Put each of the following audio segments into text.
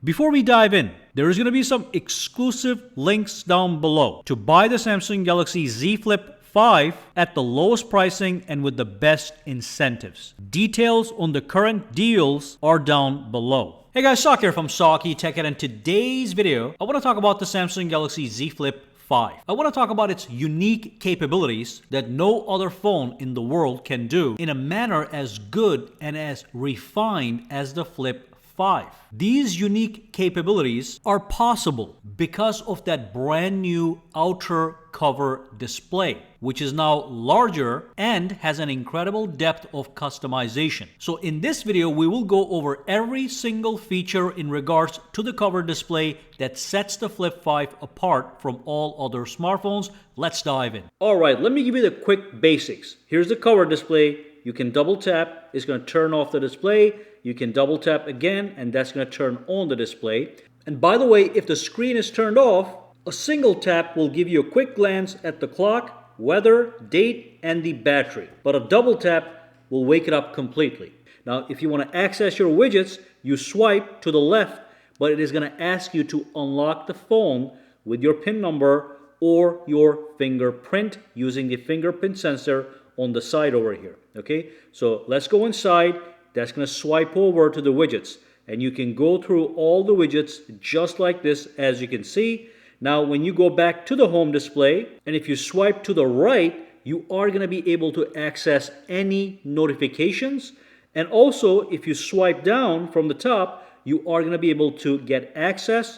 Before we dive in, there is going to be some exclusive links down below to buy the Samsung Galaxy Z Flip 5 at the lowest pricing and with the best incentives. Details on the current deals are down below. Hey guys, Sak here from sakitech, and in today's video, I want to talk about the Samsung Galaxy Z Flip 5. I want to talk about its unique capabilities that no other phone in the world can do in a manner as good and as refined as the Flip 5. These unique capabilities are possible because of that brand new outer cover display, which is now larger and has an incredible depth of customization. So in this video, we will go over every single feature in regards to the cover display that sets the Flip 5 apart from all other smartphones. Let's dive in. All right, let me give you the quick basics. Here's the cover display. You can double tap. It's going to turn off the display. You can double tap again, and that's going to turn on the display. And by the way, if the screen is turned off, a single tap will give you a quick glance at the clock, weather, date, and the battery. But a double tap will wake it up completely. Now, if you want to access your widgets, you swipe to the left, but it is going to ask you to unlock the phone with your PIN number or your fingerprint using the fingerprint sensor on the side over here. Okay, so let's go inside. That's going to swipe over to the widgets, and you can go through all the widgets just like this, as you can see. Now, when you go back to the home display, and if you swipe to the right, you are going to be able to access any notifications. And also, if you swipe down from the top, you are going to be able to get access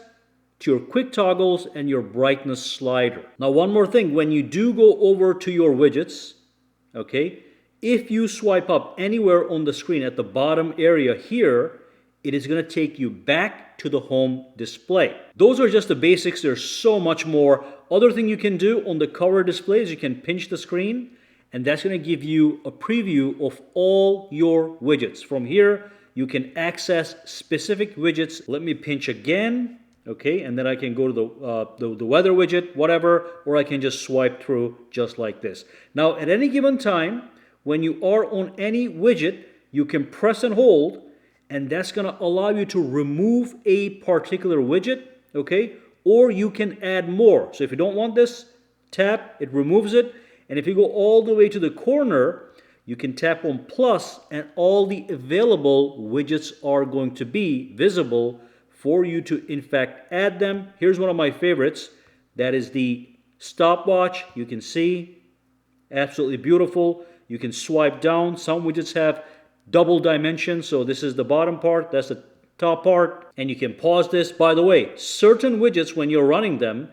to your quick toggles and your brightness slider. Now, one more thing, when you do go over to your widgets, okay, if you swipe up anywhere on the screen at the bottom area here, it is going to take you back to the home display. Those are just the basics. There's so much more. Other thing you can do on the cover display is you can pinch the screen, and that's going to give you a preview of all your widgets. From here, you can access specific widgets. Let me pinch again, okay, and then I can go to the weather widget, whatever, or I can just swipe through just like this. Now, at any given time, when you are on any widget, you can press and hold, and that's going to allow you to remove a particular widget, okay? Or you can add more. So if you don't want this, tap, it removes it. And if you go all the way to the corner, you can tap on plus, and all the available widgets are going to be visible for you to, in fact, add them. Here's one of my favorites. That is the stopwatch. You can see, absolutely beautiful. You can swipe down. Some widgets have double dimensions, so this is the bottom part, that's the top part, and you can pause this. By the way, certain widgets, when you're running them,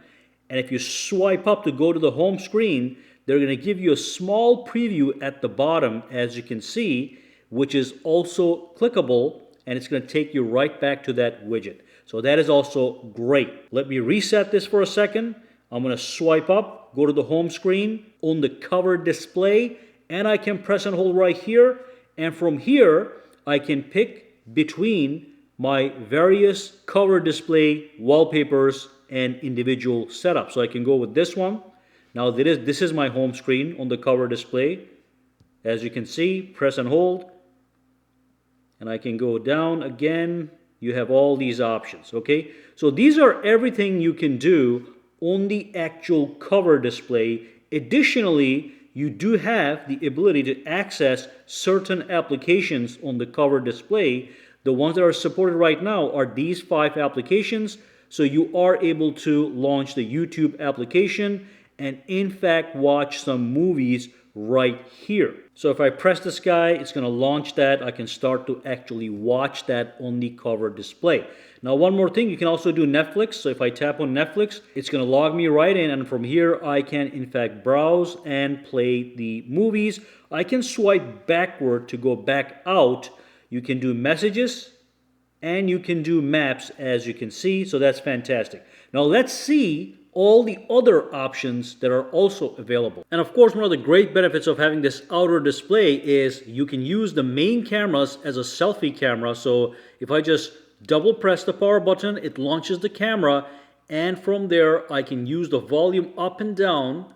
and if you swipe up to go to the home screen, they're going to give you a small preview at the bottom, as you can see, which is also clickable, and it's going to take you right back to that widget. So that is also great. Let me reset this for a second. I'm going to swipe up, go to the home screen on the cover display, and I can press and hold right here. And from here, I can pick between my various cover display wallpapers and individual setups. So I can go with this one. Now this is my home screen on the cover display. As you can see, press and hold. And I can go down again. You have all these options, okay? So these are everything you can do on the actual cover display. Additionally, you do have the ability to access certain applications on the cover display. The ones that are supported right now are these 5 applications. So you are able to launch the YouTube application and in fact watch some movies right here. So if I press this guy, it's going to launch that. I can start to actually watch that on the cover display. Now, one more thing, you can also do Netflix. So if I tap on Netflix, it's going to log me right in, and from here I can in fact browse and play the movies. I can swipe backward to go back out. You can do messages and you can do maps, as you can see. So that's fantastic. Now let's see all the other options that are also available. And of course, one of the great benefits of having this outer display is you can use the main cameras as a selfie camera. So if I just double press the power button, it launches the camera, and from there I can use the volume up and down,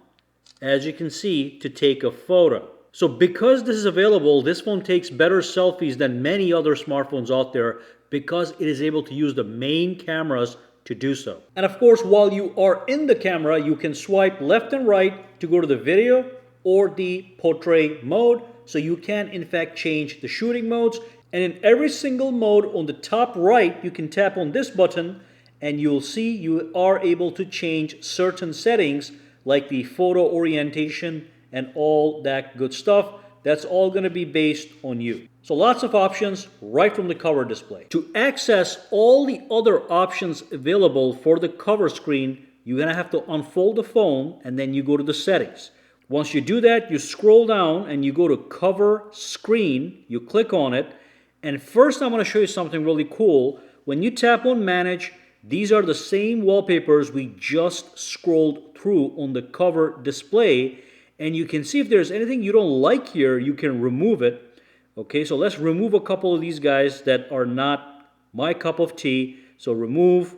as you can see, to take a photo. So because this is available, this phone takes better selfies than many other smartphones out there because it is able to use the main cameras to do so. And of course, while you are in the camera, you can swipe left and right to go to the video or the portrait mode. So you can in fact change the shooting modes. And in every single mode on the top right, you can tap on this button and you'll see you are able to change certain settings like the photo orientation and all that good stuff. That's all going to be based on you. So lots of options right from the cover display. To access all the other options available for the cover screen, you're going to have to unfold the phone and then you go to the settings. Once you do that, you scroll down and you go to cover screen, you click on it, and first I'm going to show you something really cool. When you tap on manage, these are the same wallpapers we just scrolled through on the cover display, and you can see if there's anything you don't like here, you can remove it. Okay, so let's remove a couple of these guys that are not my cup of tea. So remove,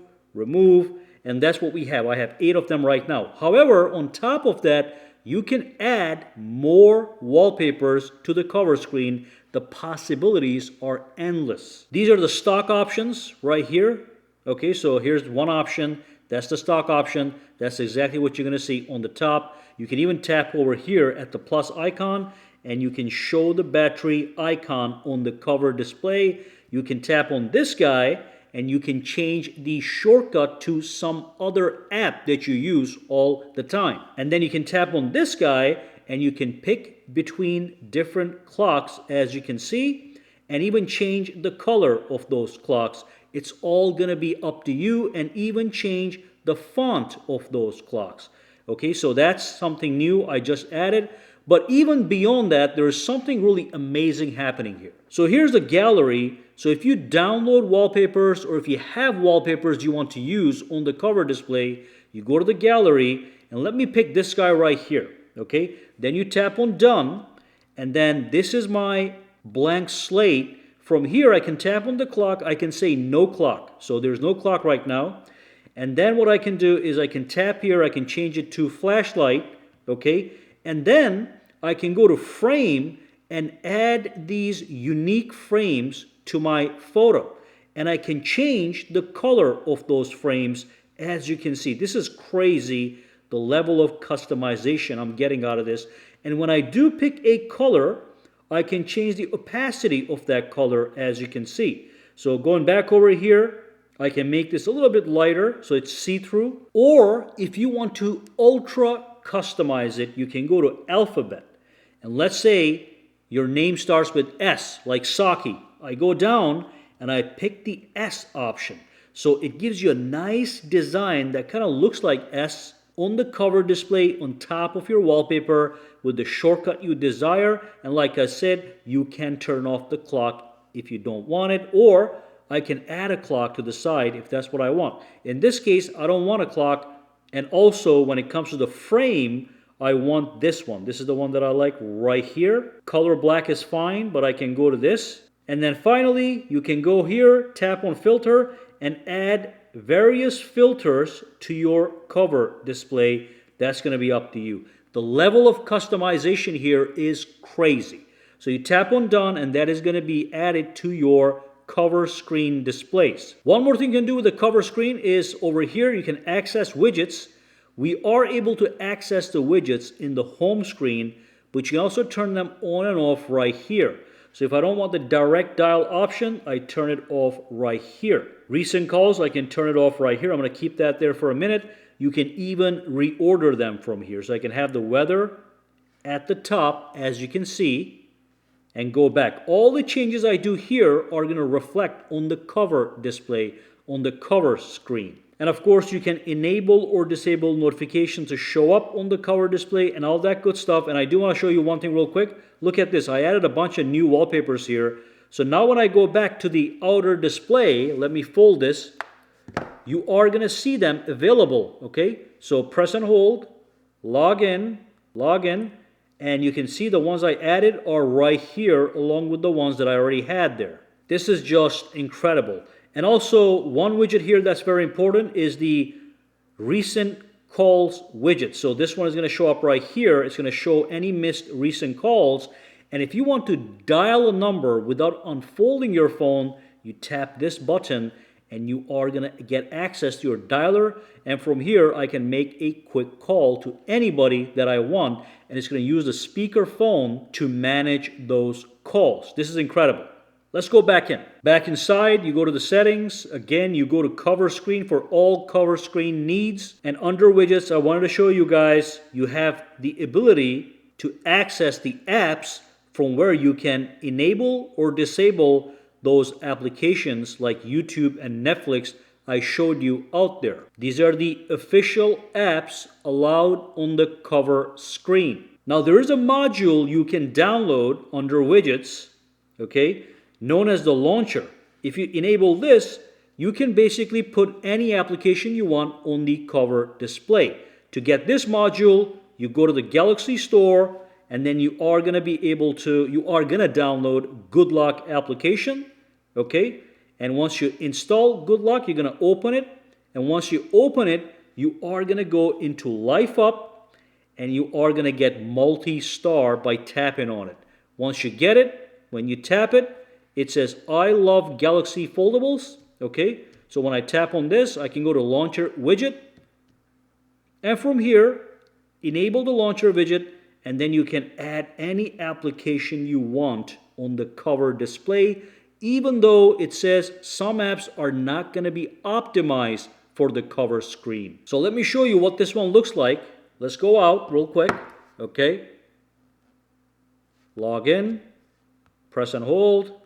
and that's what we have. I have 8 of them right now. However, on top of that, you can add more wallpapers to the cover screen. The possibilities are endless. These are the stock options right here. Okay, so here's one option. That's the stock option. That's exactly what you're going to see on the top. You can even tap over here at the plus icon and you can show the battery icon on the cover display. You can tap on this guy and you can change the shortcut to some other app that you use all the time. And then you can tap on this guy and you can pick between different clocks, as you can see, and even change the color of those clocks. It's all going to be up to you, and even change the font of those clocks. Okay, so that's something new I just added. But even beyond that, there is something really amazing happening here. So here's the gallery. So if you download wallpapers or if you have wallpapers you want to use on the cover display, you go to the gallery and let me pick this guy right here. Okay, then you tap on done, and then this is my blank slate. From here I can tap on the clock, I can say no clock. So there's no clock right now. And then what I can do is I can tap here, I can change it to flashlight, okay? And then I can go to frame and add these unique frames to my photo. And I can change the color of those frames, as you can see. This is crazy, the level of customization I'm getting out of this. And when I do pick a color, I can change the opacity of that color, as you can see. So going back over here, I can make this a little bit lighter so it's see-through. Or if you want to ultra customize it, you can go to alphabet. And let's say your name starts with S, like Saki. I go down and I pick the S option. So it gives you a nice design that kind of looks like S on the cover display on top of your wallpaper with the shortcut you desire. And like I said, you can turn off the clock if you don't want it, or I can add a clock to the side if that's what I want. In this case, I don't want a clock. And also when it comes to the frame, I want this one. This is the one that I like right here. Color black is fine, but I can go to this. And then finally, you can go here, tap on filter, and add various filters to your cover display. That's going to be up to you. The level of customization here is crazy. So you tap on done, and that is going to be added to your cover screen displays. One more thing you can do with the cover screen is over here you can access widgets. We are able to access the widgets in the home screen, but you can also turn them on and off right here. So if I don't want the direct dial option, I turn it off right here. Recent calls, I can turn it off right here. I'm going to keep that there for a minute. You can even reorder them from here. So I can have the weather at the top, as you can see, and go back. All the changes I do here are going to reflect on the cover display, on the cover screen. And of course, you can enable or disable notifications to show up on the cover display and all that good stuff. And I do want to show you one thing real quick. Look at this. I added a bunch of new wallpapers here. So now when I go back to the outer display, let me fold this. You are going to see them available, okay? So press and hold, log in, and you can see the ones I added are right here along with the ones that I already had there. This is just incredible. And also one widget here that's very important is the recent calls widget. So this one is going to show up right here. It's going to show any missed recent calls. And if you want to dial a number without unfolding your phone, you tap this button and you are going to get access to your dialer. And from here, I can make a quick call to anybody that I want. And it's going to use the speaker phone to manage those calls. This is incredible. Let's go back in. Back inside, you go to the settings. Again, you go to cover screen for all cover screen needs. And under widgets, I wanted to show you guys, you have the ability to access the apps from where you can enable or disable those applications like YouTube and Netflix I showed you out there. These are the official apps allowed on the cover screen. Now there is a module you can download under widgets, okay, known as the launcher. If you enable this, you can basically put any application you want on the cover display. To get this module, you go to the Galaxy Store, and then you are going to download Good Luck application, okay? And once you install Good Luck, you're going to open it. And once you open it, you are going to go into Life Up, and you are going to get multi-star by tapping on it. Once you get it, when you tap it, it says, I love Galaxy Foldables, okay? So when I tap on this, I can go to Launcher Widget. And from here, enable the Launcher Widget, and then you can add any application you want on the cover display, even though it says some apps are not going to be optimized for the cover screen. So let me show you what this one looks like. Let's go out real quick, okay? Log in, press and hold.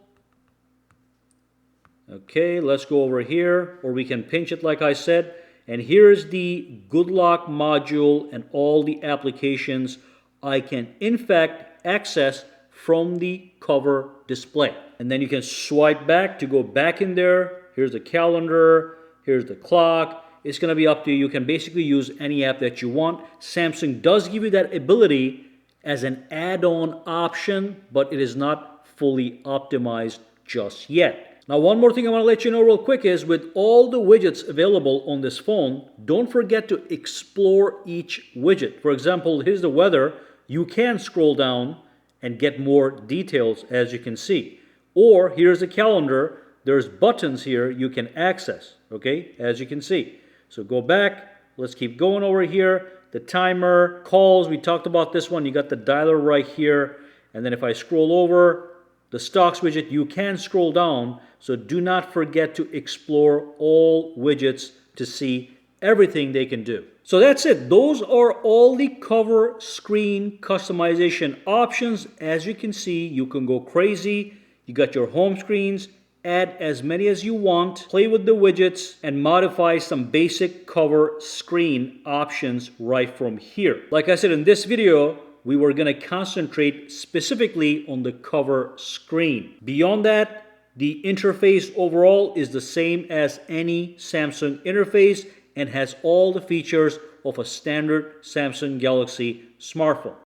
Okay, let's go over here, or we can pinch it like I said. And here's the Good Luck module and all the applications I can in fact access from the cover display. And then you can swipe back to go back in there. Here's the calendar, here's the clock. It's going to be up to you. You can basically use any app that you want. Samsung does give you that ability as an add-on option, but it is not fully optimized just yet. Now, one more thing I want to let you know real quick is with all the widgets available on this phone, don't forget to explore each widget. For example, here's the weather. You can scroll down and get more details, as you can see. Or here's the calendar. There's buttons here you can access, okay, as you can see. So go back. Let's keep going over here. The timer, calls, we talked about this one. You got the dialer right here. And then if I scroll over, the stocks widget, you can scroll down, so do not forget to explore all widgets to see everything they can do. So that's it. Those are all the cover screen customization options. As you can see, you can go crazy. You got your home screens, add as many as you want, play with the widgets, and modify some basic cover screen options right from here. Like I said in this video, we were going to concentrate specifically on the cover screen. Beyond that, the interface overall is the same as any Samsung interface and has all the features of a standard Samsung Galaxy smartphone.